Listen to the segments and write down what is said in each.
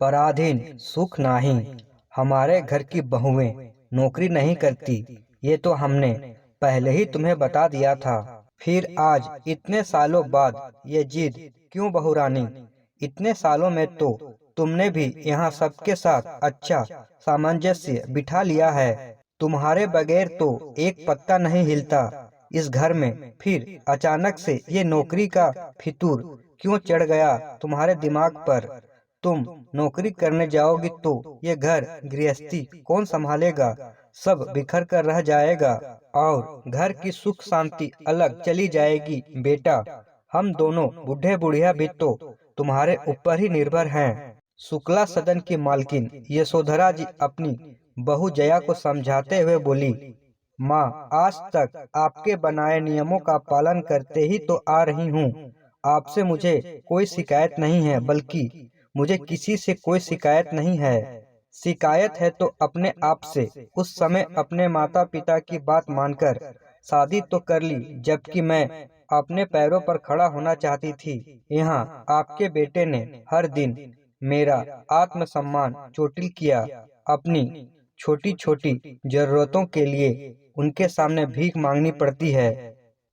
पराधीन सुख नाही। हमारे घर की बहुएं नौकरी नहीं करती, ये तो हमने पहले ही तुम्हें बता दिया था। फिर आज इतने सालों बाद ये जिद क्यों बहू रानी? इतने सालों में तो तुमने भी यहाँ सबके साथ अच्छा सामंजस्य बिठा लिया है। तुम्हारे बगैर तो एक पत्ता नहीं हिलता इस घर में। फिर अचानक से ये नौकरी का फितूर क्यों चढ़ गया तुम्हारे दिमाग पर? तुम नौकरी करने जाओगी तो ये घर गृहस्थी कौन संभालेगा? सब बिखर कर रह जाएगा और घर की सुख शांति अलग चली जाएगी। बेटा, हम दोनों बूढ़े बुढ़िया भी तो तुम्हारे ऊपर ही निर्भर हैं। शुक्ला सदन की मालकिन यशोधरा जी अपनी बहू जया को समझाते हुए बोली, माँ, आज तक आपके बनाए नियमों का पालन करते ही तो आ रही हूँ। आपसे मुझे कोई शिकायत नहीं है, बल्कि मुझे किसी से कोई शिकायत नहीं है। शिकायत है तो अपने आप से। उस समय अपने माता पिता की बात मानकर शादी तो कर ली, जबकि मैं अपने पैरों पर खड़ा होना चाहती थी। यहाँ आपके बेटे ने हर दिन मेरा आत्मसम्मान चोटिल किया। अपनी छोटी छोटी जरूरतों के लिए उनके सामने भीख मांगनी पड़ती है।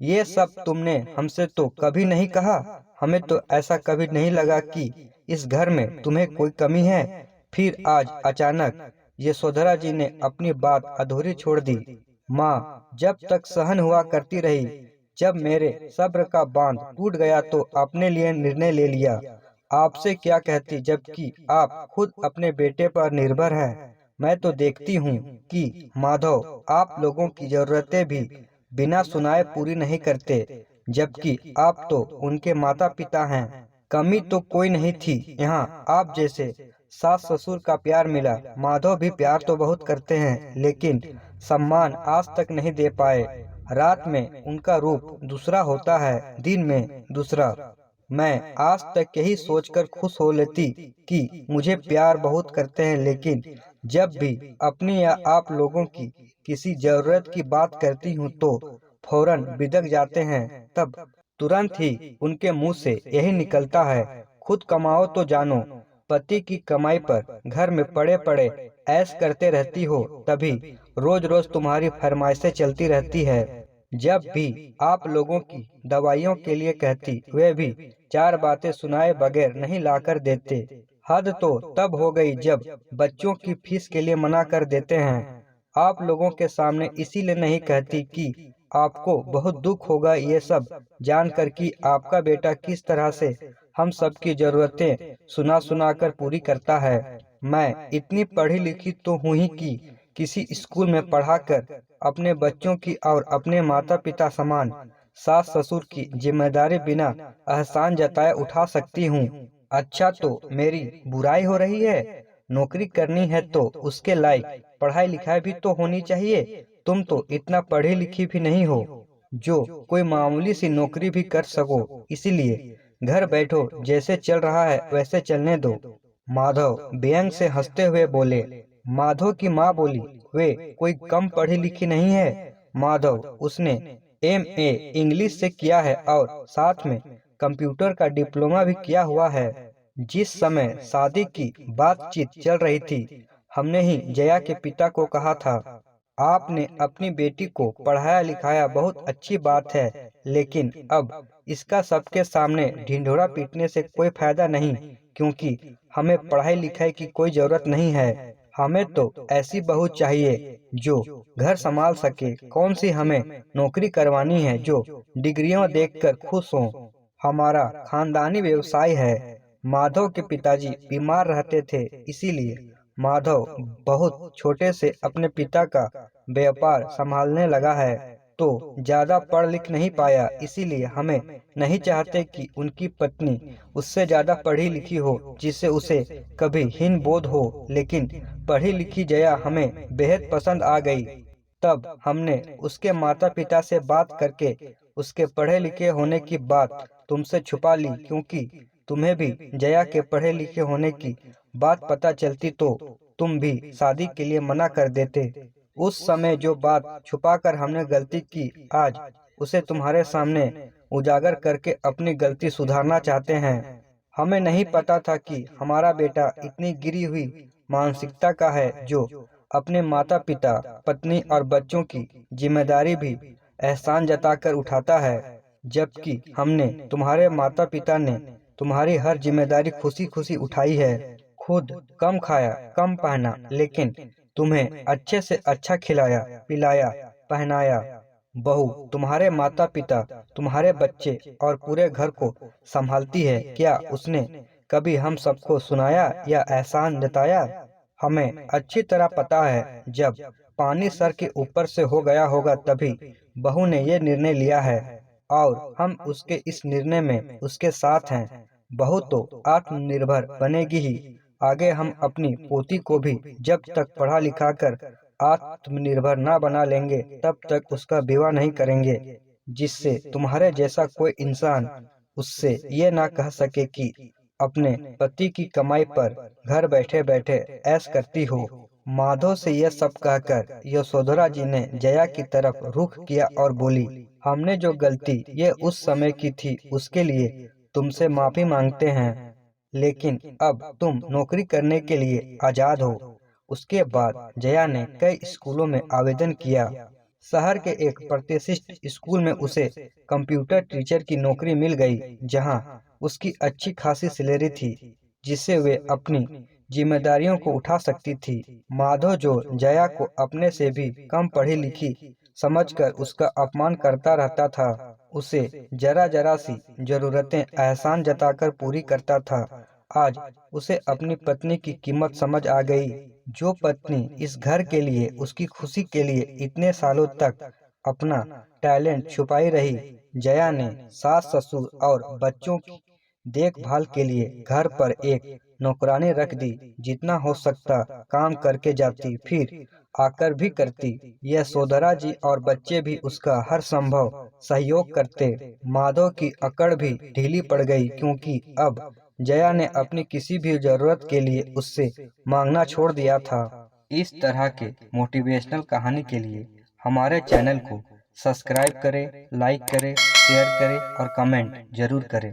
ये सब तुमने हमसे तो कभी नहीं कहा। हमें तो ऐसा कभी नहीं लगा कि इस घर में तुम्हें कोई कमी है। फिर आज अचानक यशोधरा जी ने अपनी बात अधूरी छोड़ दी। माँ, जब तक सहन हुआ करती रही, जब मेरे सब्र का बांध टूट गया तो आपने लिए निर्णय ले लिया। आपसे क्या कहती, जबकि आप खुद अपने बेटे पर निर्भर हैं। मैं तो देखती हूँ कि माधव आप लोगों की जरूरतें भी बिना सुनाए पूरी नहीं करते, जबकि आप तो उनके माता पिता हैं। कमी तो कोई नहीं थी, यहाँ आप जैसे सास ससुर का प्यार मिला। माधव भी प्यार तो बहुत करते हैं, लेकिन सम्मान आज तक नहीं दे पाए। रात में उनका रूप दूसरा होता है, दिन में दूसरा। मैं आज तक यही सोचकर खुश हो लेती कि मुझे प्यार बहुत करते हैं, लेकिन जब भी अपनी या आप लोगों की किसी जरूरत की बात करती हूँ तो फौरन बिदक जाते हैं। तब तुरंत ही उनके मुंह से यही निकलता है, खुद कमाओ तो जानो। पति की कमाई पर घर में पड़े पड़े ऐश करते रहती हो, तभी रोज रोज तुम्हारी फरमाइशें चलती रहती है। जब भी आप लोगों की दवाइयों के लिए कहती, वे भी चार बातें सुनाए बगैर नहीं लाकर देते। हद तो तब हो गई जब बच्चों की फीस के लिए मना कर देते हैं। आप लोगों के सामने इसीलिए नहीं कहती कि आपको बहुत दुख होगा ये सब जानकर कि आपका बेटा किस तरह से हम सबकी जरूरतें सुना सुना कर पूरी करता है। मैं इतनी पढ़ी लिखी तो हूँ ही कि किसी स्कूल में पढ़ाकर अपने बच्चों की और अपने माता पिता समान सास ससुर की जिम्मेदारी बिना एहसान जताए उठा सकती हूँ। अच्छा, तो मेरी बुराई हो रही है? नौकरी करनी है तो उसके लायक पढ़ाई लिखाई भी तो होनी चाहिए। तुम तो इतना पढ़ी लिखी भी नहीं हो जो कोई मामूली सी नौकरी भी कर सको। इसीलिए घर बैठो, जैसे चल रहा है वैसे चलने दो। माधव व्यंग से हंसते हुए बोले। माधव की माँ बोली, वे कोई कम पढ़ी लिखी नहीं है माधव। उसने MA इंग्लिश से किया है और साथ में कंप्यूटर का डिप्लोमा भी किया हुआ है। जिस समय शादी की बातचीत चल रही थी, हमने ही जया के पिता को कहा था, आपने अपनी बेटी को पढ़ाया लिखाया, बहुत अच्छी बात है, लेकिन अब इसका सबके सामने ढिंढोरा पीटने से कोई फायदा नहीं, क्योंकि हमें पढ़ाई लिखाई की कोई जरूरत नहीं है। हमें तो ऐसी बहू चाहिए जो घर संभाल सके। कौन सी हमें नौकरी करवानी है जो डिग्रियां देखकर खुश हो? हमारा खानदानी व्यवसाय है। माधव के पिताजी बीमार रहते थे, इसीलिए माधव बहुत छोटे से अपने पिता का व्यापार संभालने लगा है। तो ज्यादा पढ़ लिख नहीं पाया, इसीलिए हमें नहीं चाहते कि उनकी पत्नी उससे ज्यादा पढ़ी लिखी हो, जिससे उसे कभी हीन बोध हो। लेकिन पढ़ी लिखी जया हमें बेहद पसंद आ गई। तब हमने उसके माता पिता से बात करके उसके पढ़े लिखे होने की बात तुमसे छुपा ली, क्योंकि तुम्हें भी जया के पढ़े लिखे होने की बात पता चलती तो तुम भी शादी के लिए मना कर देते। उस समय जो बात छुपाकर हमने गलती की, आज उसे तुम्हारे सामने उजागर करके अपनी गलती सुधारना चाहते हैं। हमें नहीं पता था कि हमारा बेटा इतनी गिरी हुई मानसिकता का है, जो अपने माता पिता, पत्नी और बच्चों की जिम्मेदारी भी एहसान जताकर उठाता है, जबकि हमने, तुम्हारे माता पिता ने तुम्हारी हर जिम्मेदारी खुशी खुशी उठाई है। खुद कम खाया, कम पहना, लेकिन तुम्हें अच्छे से अच्छा खिलाया, पिलाया, पहनाया। बहू तुम्हारे माता पिता, तुम्हारे बच्चे और पूरे घर को संभालती है। क्या उसने कभी हम सबको सुनाया या एहसान जताया? हमें अच्छी तरह पता है, जब पानी सर के ऊपर से हो गया होगा तभी बहू ने ये निर्णय लिया है, और हम उसके इस निर्णय में उसके साथ हैं। बहू तो आत्मनिर्भर बनेगी ही। आगे हम अपनी पोती को भी जब तक पढ़ा लिखा कर आत्मनिर्भर ना बना लेंगे, तब तक उसका विवाह नहीं करेंगे, जिससे तुम्हारे जैसा कोई इंसान उससे ये ना कह सके कि अपने पति की कमाई पर घर बैठे बैठे ऐश करती हो। माधव से यह सब कहकर यशोधरा जी ने जया की तरफ रुख किया और बोली, हमने जो गलती ये उस समय की थी, उसके लिए तुमसे माफी मांगते हैं, लेकिन अब तुम नौकरी करने के लिए आजाद हो। उसके बाद जया ने कई स्कूलों में आवेदन किया। शहर के एक प्रतिष्ठित स्कूल में उसे कंप्यूटर टीचर की नौकरी मिल गई, जहां उसकी अच्छी खासी सैलरी थी, जिससे वे अपनी जिम्मेदारियों को उठा सकती थी। माधव, जो जया को अपने से भी कम पढ़ी लिखी समझकर उसका अपमान करता रहता था, उसे जरा जरा सी जरूरतें एहसान जताकर पूरी करता था। आज उसे अपनी पत्नी की कीमत समझ आ गई। जो पत्नी इस घर के लिए, उसकी खुशी के लिए इतने सालों तक अपना टैलेंट छुपाई रही, जया ने सास ससुर और बच्चों की देखभाल के लिए घर पर एक नौकरानी रख दी। जितना हो सकता काम करके जाती, फिर आकर भी करती। यह सोदरा जी और बच्चे भी उसका हर संभव सहयोग करते। माधव की अकड़ भी ढीली पड़ गई, क्योंकि अब जया ने अपनी किसी भी जरूरत के लिए उससे मांगना छोड़ दिया था। इस तरह के मोटिवेशनल कहानी के लिए हमारे चैनल को सब्सक्राइब करें, लाइक करें, शेयर करें और कमेंट जरूर करें।